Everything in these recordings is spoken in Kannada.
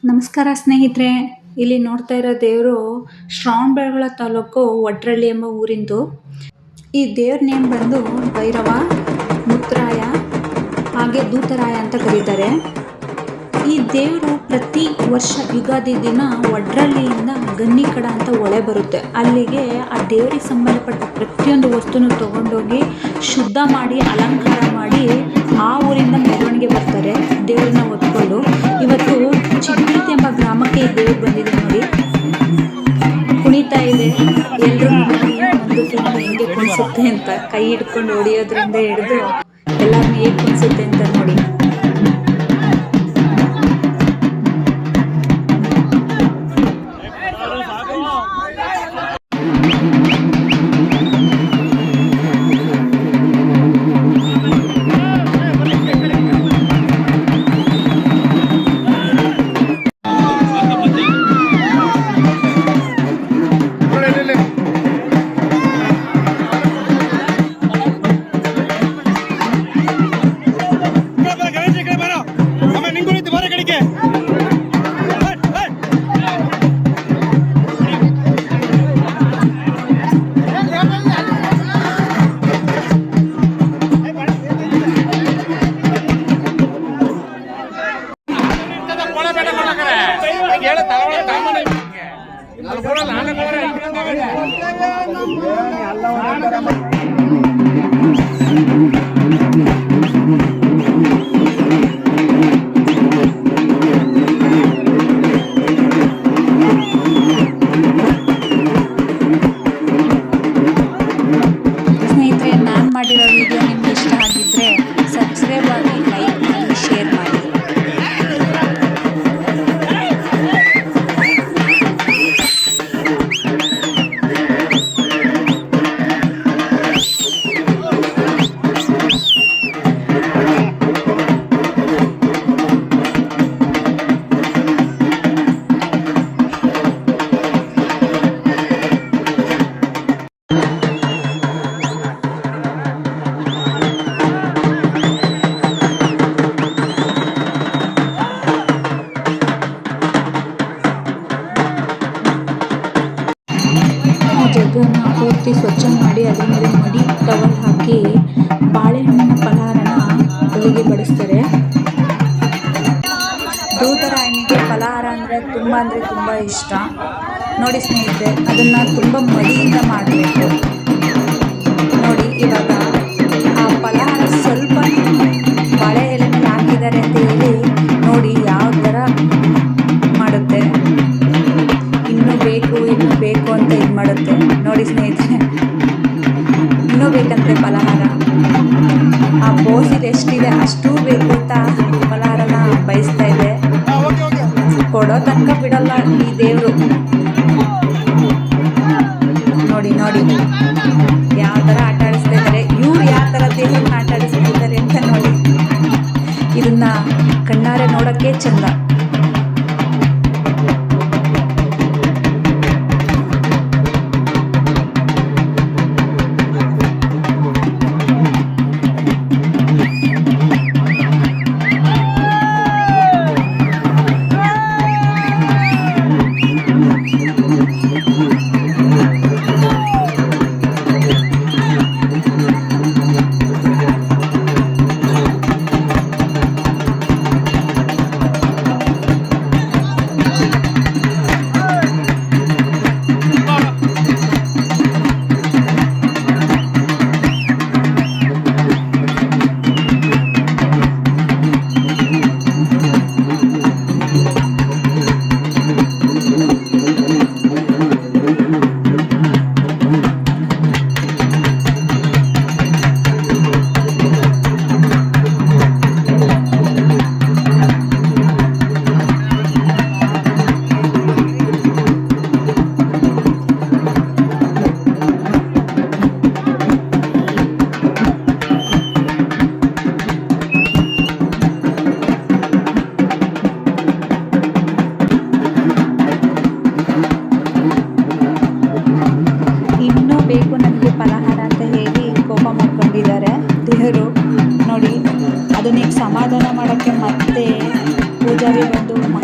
ನಮಸ್ಕಾರ ಸ್ನೇಹಿತರೆ. ಇಲ್ಲಿ ನೋಡ್ತಾ ಇರೋ ದೇವರು ಶ್ರವಣಬೆಳಗೊಳ ತಾಲೂಕು ವಡ್ರಳ್ಳಿ ಎಂಬ ಊರಿಂದು. ಈ ದೇವ್ರ ನೇಮ್ ಬಂದು ಭೈರವ, ಮುತ್ತರಾಯ ಹಾಗೆ ದೂತರಾಯ ಅಂತ ಕರೀತಾರೆ. ಈ ದೇವರು ಪ್ರತಿ ವರ್ಷ ಯುಗಾದಿ ದಿನ ವಡ್ರಳ್ಳಿಯಿಂದ ಗನ್ನಿಕಡ ಅಂತ ಹೊಳೆ ಬರುತ್ತೆ. ಅಲ್ಲಿಗೆ ಆ ದೇವರಿಗೆ ಸಂಬಂಧಪಟ್ಟ ಪ್ರತಿಯೊಂದು ವಸ್ತುನು ತಗೊಂಡೋಗಿ ಶುದ್ಧ ಮಾಡಿ ಅಲಂಕಾರ ಮಾಡಿ ಆ ಊರಿಂದ ಮೆರವಣಿಗೆ ಬರ್ತಾರೆ ದೇವ್ರನ್ನ ಹೊತ್ಕೊಂಡು. ಇವತ್ತು ಚಿಗ್ನೀತಿ ಎಂಬ ಗ್ರಾಮಕ್ಕೆ ಈ ದೇವ್ರು ಬಂದಿದೆ ನೋಡಿ, ಕುಣಿತಾ ಇದೆ. ಎಲ್ಲರೂ ಒಂದು ತಿಂಗಳು ಹೆಂಗೆ ಕುಣಿಸುತ್ತೆ ಅಂತ ಕೈ ಹಿಡ್ಕೊಂಡು ಹೊಡಿಯೋದ್ರಿಂದ ಹಿಡಿದು ಎಲ್ಲರನ್ನೂ ಹೇಗೆ ಕುಣಿಸುತ್ತೆ ಅಂತ ನೋಡಿ. ಸ್ನೇಹಿತರೆ, ನಾನು ಮಾಡಿರೋ ವಿಡಿಯೋ ನಿಮ್ಗೆ ಇಷ್ಟ ಆಗಿದ್ರೆ ಸಬ್ಸ್ಕ್ರೈಬ್ ಆಗಿ, ಲೈಕ್ ಮಾಡಿ, ಶೇರ್ ಮಾಡಿ. ಜಗ್ಗನ್ನು ಪೂರ್ತಿ ಸ್ವಚ್ಛ ಮಾಡಿ ಅದರ ಮೇಲೆ ಮಡಿ ಕವರ್ ಹಾಕಿ ಬಾಳೆಹಣ್ಣಿನ ಫಲಹಾರನ ಅಲ್ಲಿಗೆ ಬಡಿಸ್ತಾರೆ. ದೂತರಾಯನಿಗೆ ಫಲಹಾರ ಅಂದರೆ ತುಂಬ ಇಷ್ಟ ನೋಡಿ ಸ್ನೇಹಿತರೆ. ಅದನ್ನು ತುಂಬ ಮಡಿಯಿಂದ ಮಾಡಬೇಕು ನೋಡಿ. ಇವಾಗ ಆ ಫಲಹಾರ ಸ್ವಲ್ಪ ಬಾಳೆ ಎಲೆ ಮೇಲೆ ಹಾಕಿದ್ದಾರೆ ಅಂತ ಹೇಳಿ ನೋಡಿ ಯಾವ ಥರ ಮಾಡುತ್ತೆ. ಇನ್ನೂ ಬೇಕು ಅಂತ ಇದು ಮಾಡುತ್ತೆ ನೋಡಿ ಸ್ನೇಹಿತರೆ. ಇನ್ನೂ ಬೇಕಂತೆ ಫಲಹಾರ. ಆ ಬೋಸಿದು ಎಷ್ಟಿದೆ ಅಷ್ಟೂ ಬೇಕು ಅಂತ ಫಲಹಾರನ ಬಯಸ್ತಾ ಇದೆ. ಕೊಡೋ ತನಕ ಬಿಡಲ್ಲ ಈ ದೇವರು. ನೋಡಿ ಯಾವ ಥರ ಆಟ ಆಡಿಸ್ತಾ ಇದ್ದಾರೆ ಇವ್ರು, ಯಾವ ಥರ ದೇವ್ರನ್ನ ಆಟ ಆಡಿಸ್ತಾ ಇದ್ದಾರೆ ಅಂತ ನೋಡಿ. ಇದನ್ನ ಕಣ್ಣಾರೆ ನೋಡೋಕ್ಕೆ ಚಂದ.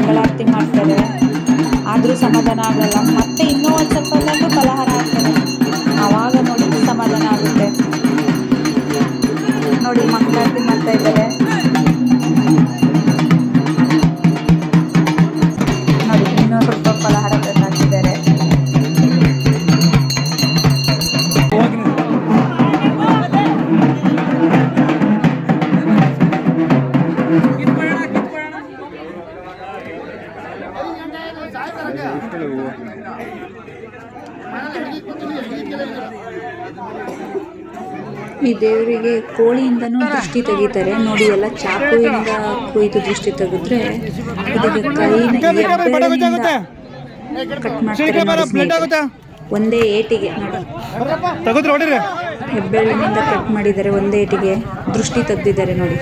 ಮಂಗಳಾರತಿ ಮಾಡ್ತಾರೆ. ಆದರೂ ಸಮಾಧಾನ ಆಗಲ್ಲ. ಮತ್ತೆ ಇನ್ನೂ ಒಂದು ಸ್ವಲ್ಪ ಹೊತ್ತು ಫಲಹಾರ ಹಾಕ್ತಾರೆ. ಆವಾಗ ನೋಡಿ ಸಮಾಧಾನ ಆಗುತ್ತೆ. ನೋಡಿ ಮಂಗಳಾರತಿ ಮಾಡ್ತಾ ಇದ್ದಾರೆ. ನೋಡಿ ಇನ್ನೂ ಸ್ವಲ್ಪ ಫಲಹಾರ ಹಾಕಿದ್ದಾರೆ. ಈ ದೇವರಿಗೆ ಕೋಳಿಯಿಂದನೂ ದೃಷ್ಟಿ ತೆಗಿತಾರೆ. ನೋಡಿ ಎಲ್ಲ ಚಾಕುವಿಂದ ಕೊಯ್ದು ದೃಷ್ಟಿ ತೆಗೆದ್ರೆ ಇದಕ್ಕೆ ಕೈನ ಕಟ್ ಮಾಡ್ತಾರೆ. ಒಂದೇ ಏಟಿಗೆ ನೋಡಿ ಹೆಬ್ಬೆರಳಿನಿಂದ ಕಟ್ ಮಾಡಿದ್ದಾರೆ. ಒಂದೇ ಏಟಿಗೆ ದೃಷ್ಟಿ ತೆಗ್ದಿದ್ದಾರೆ ನೋಡಿ.